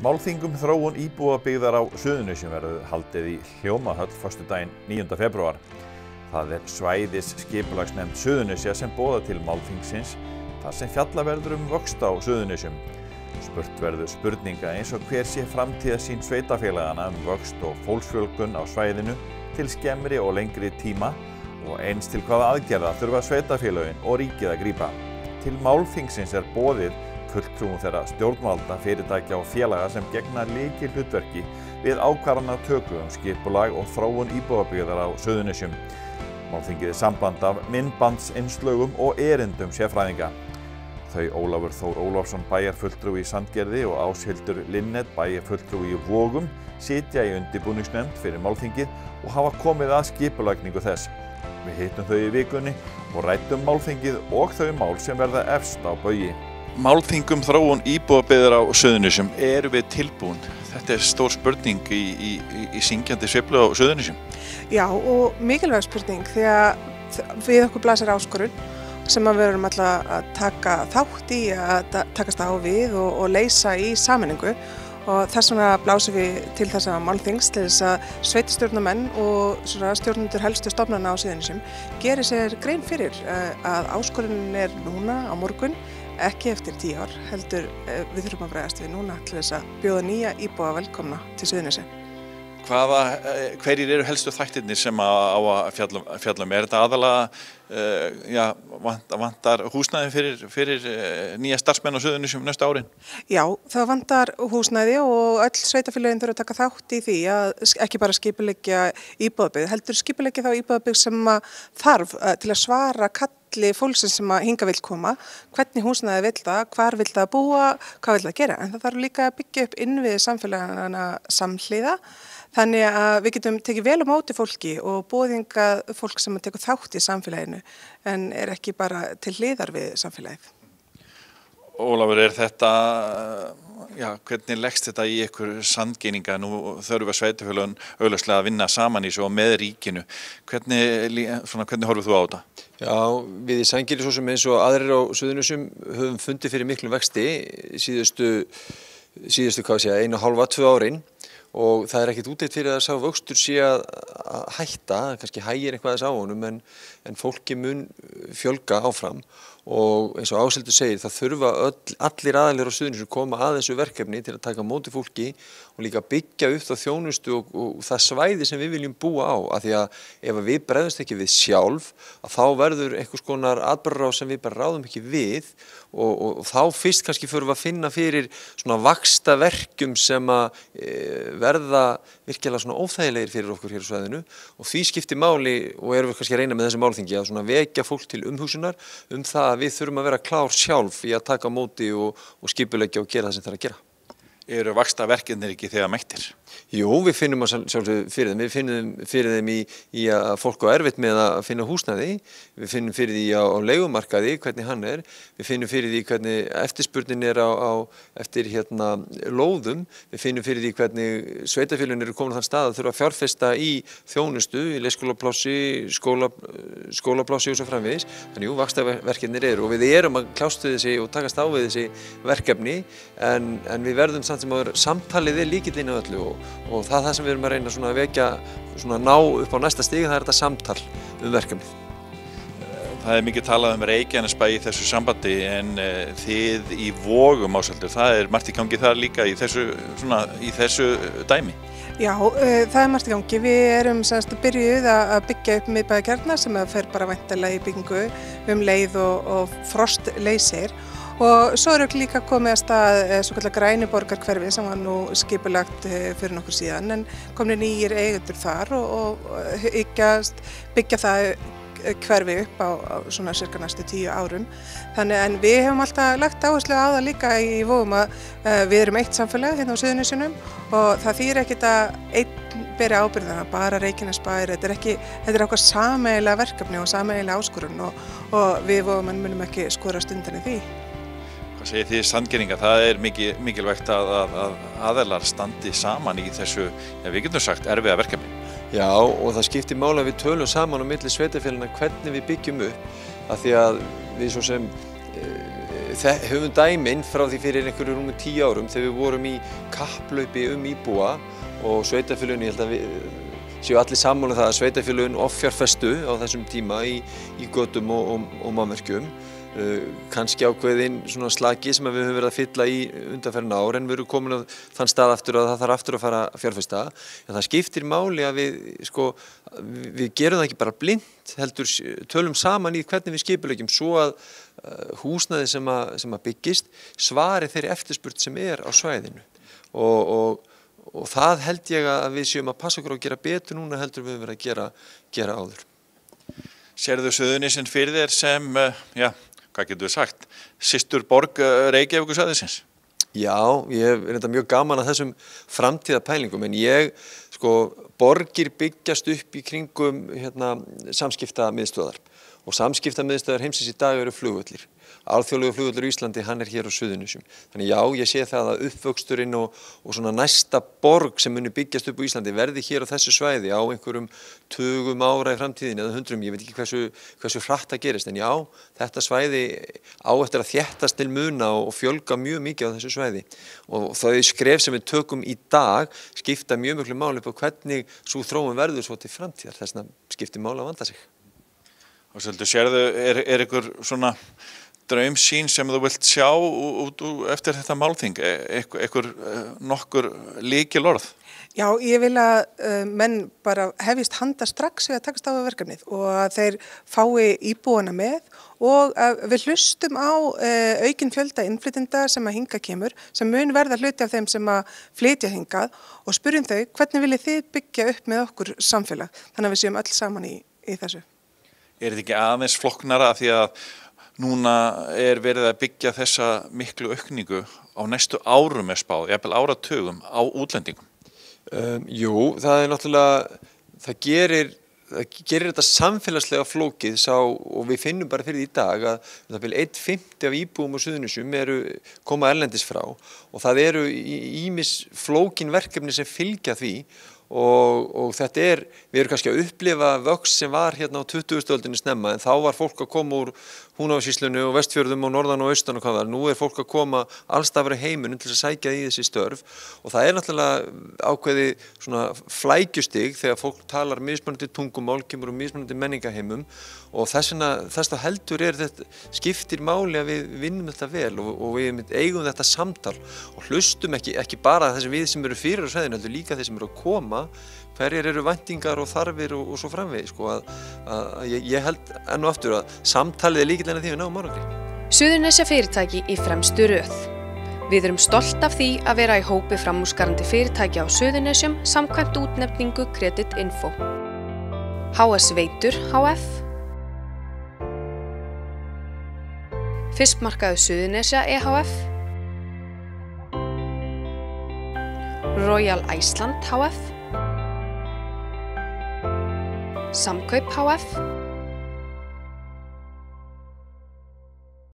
Málþing þróun íbúabyggðar á Suðurnesjum verður haldið í Hljómahöll föstudaginn 9. febrúar. Það svæðis skipulagsnefnd Suðurnesja sem boðar til málþingsins þar sem fjalla verður vöxt á Suðurnesjum. Spurt verður spurninga eins og hver sé framtíðarsýn sveitarfélagana vöxt og fólksfjölgun á svæðinu til skemmri og lengri tíma og eins til hvaða aðgerða þurfa sveitarfélögin og ríkið að grípa. Til málþingsins boðið fulltrúum þeirra stjórnvalda, fyrirtækja og félaga sem gegna lykilhlutverki við ákvarðanatöku skipulag og þróun íbúabyggðar á Suðurnesjum. Málþingið samband af myndbandsinnslögum og erindum sérfræðinga. Þau Ólafur Þór Ólafsson bæjarfulltrúi í Sandgerði og Áshildur Linnet bæjarfulltrúi í Vogum sitja í undirbúningsnefnd fyrir málþingið og hafa komið að skipulagningu þess. Við hittum þau í vikunni og ræddum málþingið og þau mál sem verða efst á baugi. Málþing þróun íbúabyggðar á Suðurnesjum, erum við tilbúin? Þetta stór spurning í syngjandi sveiflu á Suðurnesjum. Já, og mikilvæg spurning því að við okkur blasir áskorun sem við verum alltaf að taka þátt í að takast á við og leysa í sameiningu og þess vegna blásum við til þessa málþings til þess að sveitarstjórnarmenn og stjórnendur helstu stofnana á Suðurnesjum geri sér grein fyrir að áskorunin núna á morgun, ekki eftir 10 ár, heldur við þurfum að bregðast við núna til þess að bjóða nýja íbúa velkomna til Suðurnesja. Hverjir eru helstu þættirnir sem á að fjalla Er þetta aðalega, vantar húsnæði fyrir nýja starfsmenn á Suðurnesjum næstu árin? Já, það vantar húsnæði og öll sveitarfélögin þurfa að taka þátt í því að ekki bara skipuleggja íbúabyggð, heldur skipuleggja þá íbúabyggð sem þarf til að svara kalli fólksins sem hingað vill koma, hvernig húsnæði vill það, hvar vill það búa, hvað vill það gera, en það þarf líka að byggja upp innviði samfélagana samhliða. Þannig að við getum tekið vel á móti fólki og boðingað fólk sem tekur þátt í samfélaginu en ekki bara til hliðar við samfélagið. Ólafur, þetta, hvernig leggst þetta í ykkur sandgeininga? Nú þurfa sveitarfélögin augljóslega að vinna saman í svo með ríkinu. Hvernig horfir þú á þetta? Já, við í Sandgerði svo sem eins og aðrir á Suðurnesjum höfum fundið fyrir miklum vexti síðustu 1,5–2 árin. Og það ekkert útlit fyrir að sá vöxtur sé að hætta, kannski hægir eitthvað þess á honum en fólki mun fjölga áfram og eins og Áshildur segir það þurfa allir aðilar á Suðurnesjum koma að þessu verkefni til að taka á móti fólki og líka byggja upp þá þjónustu og það svæði sem við viljum búa á af því að ef við bregðumst ekki við sjálf að þá verður einhvers konar atburðarás sem við bara ráðum ekki við og þá fyrst kannski förum við að finna fyrir svona vaxtarverkjum sem að verða virkilega svona óþægilegir fyrir okkur hér á svæðinu og því skiptir máli og erum við kannski að reyna með þessi málþingi að svona vekja fólk til umhugsunar það að við þurfum að vera klár sjálf í að taka á móti og skipuleggja og gera það sem það að gera. Eru vaxtarverkirnir ekki þegar mættir? Jú, við finnum að sjálfsögðu fyrir þeim. Við finnum fyrir þeim í að fólk á erfitt með að finna húsnæði. Við finnum fyrir því á leigumarkaði, hvernig hann Við finnum fyrir því hvernig eftirspurnin eftir lóðum. Við finnum fyrir því hvernig sveitarfélögin eru komin á þann stað að þurfa að fjárfesta í þjónustu, í leikskólaplássi, skólaplássi og svo framvegis. Þannig vaxtarverkirnir eru og við erum að kljást við þessi og takast á við þessi verkefni en við verðum samt sem áður samtalið lykillinn á öllu og það sem við erum að reyna svona að vekja svona ná upp á næsta stig það þetta samtal verkefnið. Það mikið talað Reykjanesbæ í þessu sambandi en þið í Vogum Áshildur, það margt í gangi þar líka í þessu dæmi? Já, það margt í gangi. Við erum byrjuð að byggja upp miðbæjarkjarna sem fer bara væntanlega í byggingu leið og frost leysir. Og svo líka komið að stað svokallar Grænuborgarhverfi sem var nú skipulagt fyrir nokkur síðan en komnir nýjir eigendur þar og hyggjast byggja það hverfi upp á svona cirka næstu 10 árum. Þannig en við hefum alltaf lagt áherslu á það líka í Vogum að við erum eitt samfélag hérna á Suðurnesjunum og það þýðir ekkert að einn beri ábyrgðina, bara Reykjanesbær, þetta eitthvað sameiginlega verkefni og sameiginlega áskorun og við Vogumenn munum ekki skorast undan í því. Hvað segir þið Sandgerðingar? Það mikilvægt að aðilar standi saman í þessu, við getum sagt, erfiða verkefni. Já, og það skiptir máli að við tölum saman á milli sveitarfélaganna hvernig við byggjum upp af því að við svo sem höfum dæmin frá því fyrir einhverju rúmum 10 árum þegar við vorum í kapplaupi íbúa og sveitarfélögin, ég held að við séu allir sammála það að sveitarfélögin offjárfestu á þessum tíma í götum og mannvirkjum. Kannski ákveðin svona slaki sem við höfum verið að fylla í undanfarin ár en við erum komin á þann stað aftur að það þarf aftur að fara að fjárfesta. En það skiptir máli að við gerum það ekki bara blind, heldur tölum saman í hvernig við skipuleggjum svo að húsnæði sem að byggist svari þeirri eftirspurn sem á svæðinu. Og það held ég að við séum að passa okkur á að gera betur núna heldur við höfum verið að gera áður. Sérðu Suðurnesin fyrir þér sem, hvað getur við sagt, systurborg Reykjavíkursvæðisins? Já, ég þetta mjög gaman að þessum framtíðapælingum en borgir byggjast upp í kringum samskiptamiðstöðvar og samskiptamiðstöðvar heimsins í dag eru flugvöllir. Alþjóðlegur flugvöllur í Íslandi, hann hér á Suðurnesjum. Þannig já, ég sé það að uppvöxturinn og svona næsta borg sem muni byggjast upp á Íslandi verði hér á þessu svæði á einhverjum tugum ára í framtíðinni eða hundruðum, ég veit ekki hversu hratt það gerist, en já, þetta svæði á eftir að þéttast til muna og fjölga mjög mikið á þessu svæði. Og þau skref sem við tökum í dag skipta mjög miklu máli upp á hvernig sú þróun verður svo til framtíðar, þess vegna skiptir máli að vanda sig. Og svolítið sérðu, einhver svona draumsýn sem þú vilt sjá eftir þetta málþing, einhver nokkur lykilorð? Já, ég vil að menn bara hefjist handa strax við að takast á við verkefnið og að þeir fái íbúana með og að við hlustum á aukinn fjölda innflytjenda sem að hingað kemur, sem mun verða hluti af þeim sem að flytja hingað og spyrjum þau hvernig viljið þið byggja upp með okkur samfélag, þannig að við séum öll saman í þessu. Þetta ekki aðeins flokknara af því að núna verið að byggja þessa miklu aukningu á næstu árum spáð, jafnvel áratugum á útlendingum? Jú, það náttúrulega, það gerir þetta samfélagslega flókið og við finnum bara fyrir því í dag að 1/5 af íbúum á Suðurnesjum koma erlendis frá og það eru ýmis flókin verkefni sem fylgja því og þetta við erum kannski að upplifa vöxt sem var hérna á 20. öldinni snemma en þá var fólk að koma úr Húnavatnssýslunni og Vestfjörðum og norðan og austan og hvað það nú fólk að koma allstafar í heiminum til að sækja í þessi störf og það náttúrulega ákveðið svona flækjustig þegar fólk talar mismunandi tungumál, kemur úr mismunandi menningaheimum og þess þá heldur þetta skiptir máli að við vinnum þetta vel og við eigum þetta samtal og hlustum ekki bara þessi við sem eru fyrir á svæðinu heldur líka þeir sem eru að koma hverjar eru væntingar og þarfir og svo framvegis ég held enn og aftur að samtalið lykillinn að því við náum árangri. Suðurnesja fyrirtæki í fremstu röð. Við erum stolt af því að vera í hópi framúrskarandi fyrirtæki á Suðurnesjum samkvæmt útnefningu Credit Info. HS Veitur HF, Fiskmarkaður Suðurnesja EHF, Royal Iceland HF, Samkaup HF,